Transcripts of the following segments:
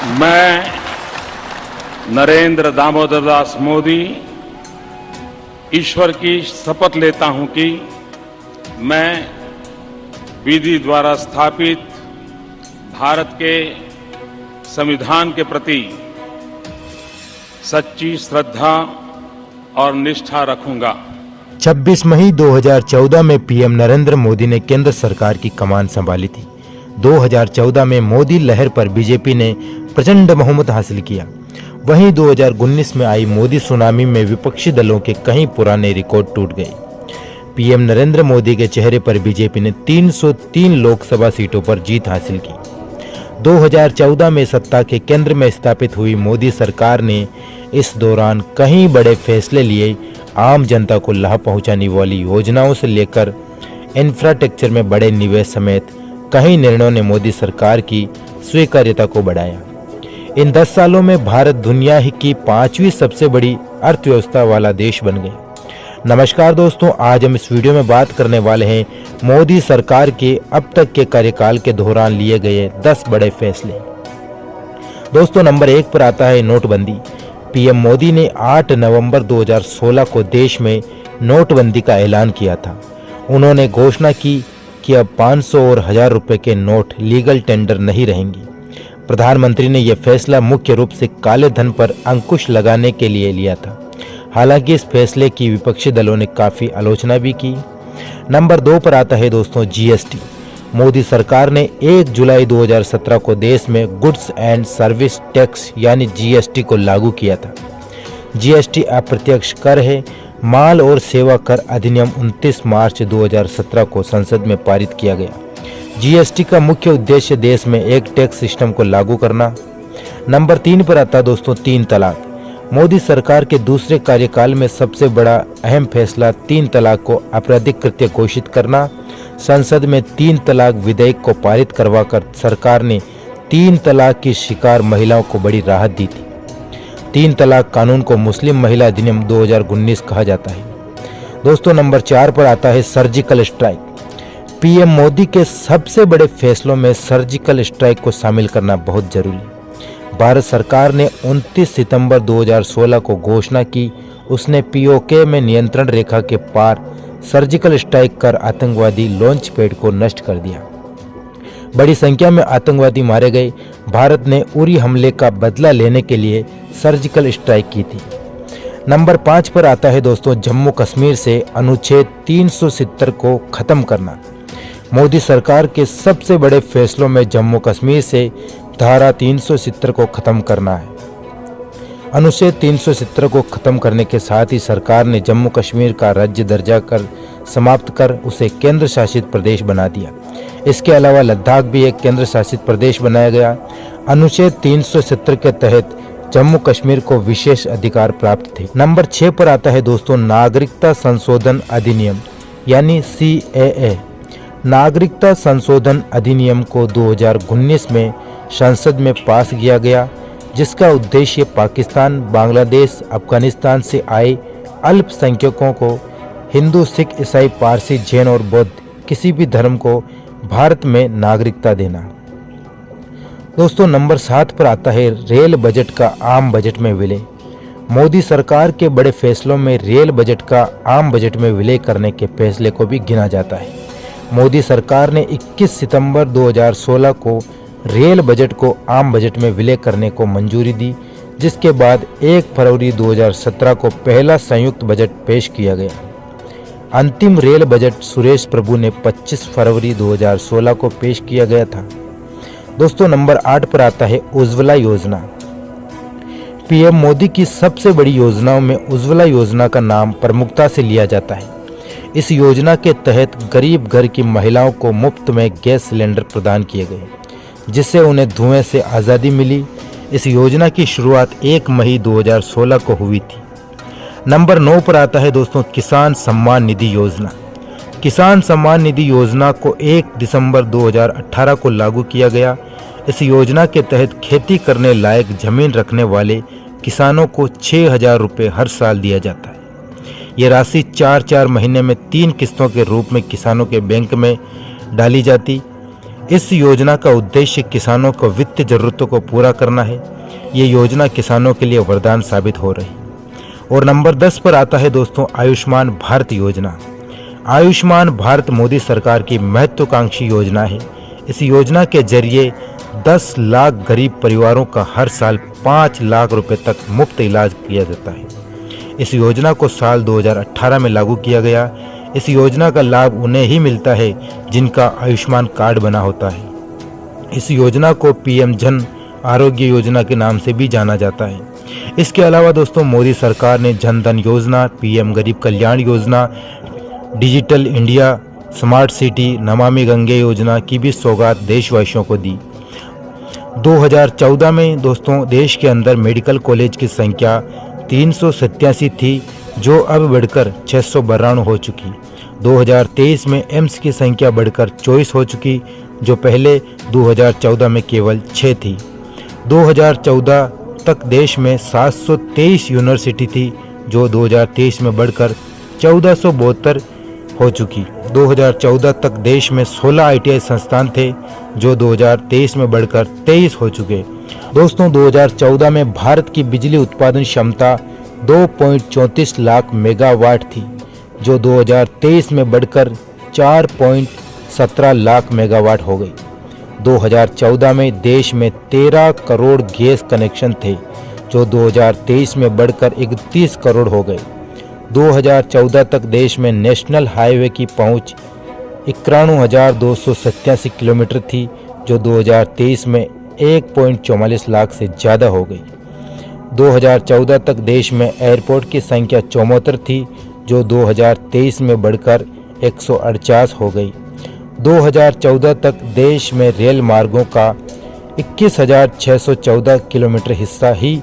मैं नरेंद्र दामोदर दास मोदी ईश्वर की शपथ लेता हूं कि मैं विधि द्वारा स्थापित भारत के संविधान के प्रति सच्ची श्रद्धा और निष्ठा रखूंगा। 26 मई 2014 में पीएम नरेंद्र मोदी ने केंद्र सरकार की कमान संभाली थी। 2014 में मोदी लहर पर बीजेपी ने प्रचंड बहुमत हासिल किया। वहीं 2019 में आई मोदी सुनामी में विपक्षी दलों के कई पुराने रिकॉर्ड टूट गए। पीएम नरेंद्र मोदी के चेहरे पर बीजेपी ने 303 लोकसभा सीटों पर जीत हासिल की। 2014 में सत्ता के केंद्र में स्थापित हुई मोदी सरकार ने इस दौरान कई बड़े फैसले लिए। आम जनता को लाभ पहुंचाने वाली योजनाओं से लेकर इंफ्रास्ट्रक्चर में बड़े निवेश समेत कई निर्णयों ने मोदी सरकार की स्वीकार्यता को बढ़ाया। इन 10 सालों में भारत दुनिया की 5वीं सबसे बड़ी अर्थव्यवस्था वाला देश बन गया। नमस्कार दोस्तों, आज हम इस वीडियो में बात करने वाले हैं मोदी सरकार के अब तक के कार्यकाल के दौरान लिए गए 10 बड़े फैसले। दोस्तों, नंबर 1 पर आता है नोटबंदी। पीएम मोदी ने 8 नवंबर 2016 को देश में नोटबंदी का ऐलान किया था। उन्होंने घोषणा की कि अब 500 और 1000 रुपए के नोट लीगल टेंडर नहीं रहेंगे। प्रधानमंत्री ने यह फैसला मुख्य रूप से काले धन पर अंकुश लगाने के लिए लिया था। हालांकि इस फैसले की विपक्षी दलों ने काफ़ी आलोचना भी की। नंबर 2 पर आता है दोस्तों जीएसटी। मोदी सरकार ने 1 जुलाई 2017 को देश में गुड्स एंड सर्विस टैक्स यानी जीएसटी को लागू किया था। जीएसटी अप्रत्यक्ष कर है। माल और सेवा कर अधिनियम 29 मार्च 2017 को संसद में पारित किया गया। जीएसटी का मुख्य उद्देश्य देश में एक टैक्स सिस्टम को लागू करना। नंबर 3 पर आता है दोस्तों 3 तलाक। मोदी सरकार के दूसरे कार्यकाल में सबसे बड़ा अहम फैसला 3 तलाक को आपराधिक कृत्य घोषित करना। संसद में 3 तलाक विधेयक को पारित करवाकर सरकार ने 3 तलाक की शिकार महिलाओं को बड़ी राहत दी थी। 3 तलाक कानून को मुस्लिम महिला अधिनियम 2019 कहा जाता है। दोस्तों, नंबर 4 पर आता है सर्जिकल स्ट्राइक। पीएम मोदी के सबसे बड़े फैसलों में सर्जिकल स्ट्राइक को शामिल करना बहुत जरूरी है। भारत सरकार ने 29 सितंबर 2016 को घोषणा की उसने पीओके में नियंत्रण रेखा के पार सर्जिकल स्ट्राइक कर आतंकवादी लॉन्च पैड को नष्ट कर दिया। बड़ी संख्या में आतंकवादी मारे गए। भारत ने उरी हमले का बदला लेने के लिए सर्जिकल स्ट्राइक की थी। नंबर 5 पर आता है दोस्तों जम्मू कश्मीर से अनुच्छेद 370 को खत्म करना। मोदी सरकार के सबसे बड़े फैसलों में जम्मू कश्मीर से धारा 370 को खत्म करना है। अनुच्छेद 370 को खत्म करने के साथ ही सरकार ने जम्मू कश्मीर का राज्य दर्जा समाप्त कर उसे केंद्र शासित प्रदेश बना दिया। इसके अलावा लद्दाख भी एक केंद्र शासित प्रदेश बनाया गया। अनुच्छेद 370 के तहत जम्मू कश्मीर को विशेष अधिकार प्राप्त थे। नंबर 6 पर आता है दोस्तों नागरिकता संशोधन अधिनियम यानी CAA। नागरिकता संशोधन अधिनियम को 2019 में संसद में पास किया गया, जिसका उद्देश्य पाकिस्तान, बांग्लादेश, अफगानिस्तान से आए अल्पसंख्यकों को हिंदू, सिख, ईसाई, पारसी, जैन और बौद्ध किसी भी धर्म को भारत में नागरिकता देना। दोस्तों, नंबर 7 पर आता है रेल बजट का आम बजट में विलय। मोदी सरकार के बड़े फैसलों में रेल बजट का आम बजट में विलय करने के फैसले को भी गिना जाता है। मोदी सरकार ने 21 सितंबर 2016 को रेल बजट को आम बजट में विलय करने को मंजूरी दी, जिसके बाद 1 फरवरी 2017 को पहला संयुक्त बजट पेश किया गया। अंतिम रेल बजट सुरेश प्रभु ने 25 फरवरी 2016 को पेश किया गया था। दोस्तों, नंबर 8 पर आता है उज्ज्वला योजना। पीएम मोदी की सबसे बड़ी योजनाओं में उज्ज्वला योजना का नाम प्रमुखता से लिया जाता है। इस योजना के तहत गरीब घर की महिलाओं को मुफ्त में गैस सिलेंडर प्रदान किए गए, जिससे उन्हें धुएं से आज़ादी मिली। इस योजना की शुरुआत 1 मई 2016 को हुई थी। नंबर 9 पर आता है दोस्तों किसान सम्मान निधि योजना। किसान सम्मान निधि योजना को 1 दिसंबर 2018 को लागू किया गया। इस योजना के तहत खेती करने लायक जमीन रखने वाले किसानों को 6,000 रुपये हर साल दिया जाता है। ये राशि 4-4 महीने में 3 किस्तों के रूप में किसानों के बैंक में डाली जाती। इस योजना का उद्देश्य किसानों को वित्तीय जरूरतों को पूरा करना है। ये योजना किसानों के लिए वरदान साबित हो रही। और नंबर 10 पर आता है दोस्तों आयुष्मान भारत योजना। आयुष्मान भारत मोदी सरकार की महत्वाकांक्षी योजना है। इस योजना के जरिए 10 लाख गरीब परिवारों का हर साल 5 लाख रुपए तक मुफ्त इलाज किया जाता है। इस योजना को साल 2018 में लागू किया गया। इस योजना का लाभ उन्हें ही मिलता है जिनका आयुष्मान कार्ड बना होता है। इस योजना को पीएम जन आरोग्य योजना के नाम से भी जाना जाता है। इसके अलावा दोस्तों मोदी सरकार ने जन धन योजना, पीएम गरीब Kalyan Yojana, digital India, smart city, Namami Gange योजना की भी सौगात देशवासियों को दी। 2014 में दोस्तों देश के अंदर मेडिकल कॉलेज की संख्या 387 थी, जो अब बढ़कर 692 हो चुकी। 2023 में एम्स की संख्या बढ़कर 24 हो चुकी, जो पहले 2014 में केवल 6 थी। 2014 तक देश में 723 यूनिवर्सिटी थी, जो 2023 में बढ़कर 1472 हो चुकी। 2014 तक देश में 16 आईटीआई संस्थान थे, जो 2023 में बढ़कर 23 हो चुके। दोस्तों 2014 में भारत की बिजली उत्पादन क्षमता 2.34 लाख मेगावाट थी, जो 2023 में बढ़कर 4.17 लाख मेगावाट हो गई। 2014 में देश में 13 करोड़ गैस कनेक्शन थे, जो 2023 में बढ़कर 31 करोड़ हो गए। 2014 तक देश में नेशनल हाईवे की पहुंच 91,287 किलोमीटर थी, जो 2023 में 1.44 लाख से ज़्यादा हो गई। 2014 तक देश में एयरपोर्ट की संख्या 74 थी, जो 2023 में बढ़कर 148 हो गई। 2014 तक देश में रेल मार्गों का 21,614 किलोमीटर हिस्सा ही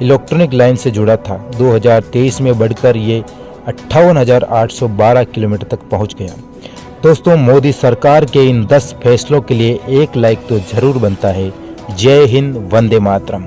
इलेक्ट्रॉनिक लाइन से जुड़ा था। 2023 में बढ़कर ये 58,812 किलोमीटर तक पहुंच गया। दोस्तों मोदी सरकार के इन 10 फैसलों के लिए एक लाइक तो जरूर बनता है। जय हिंद, वंदे मातरम।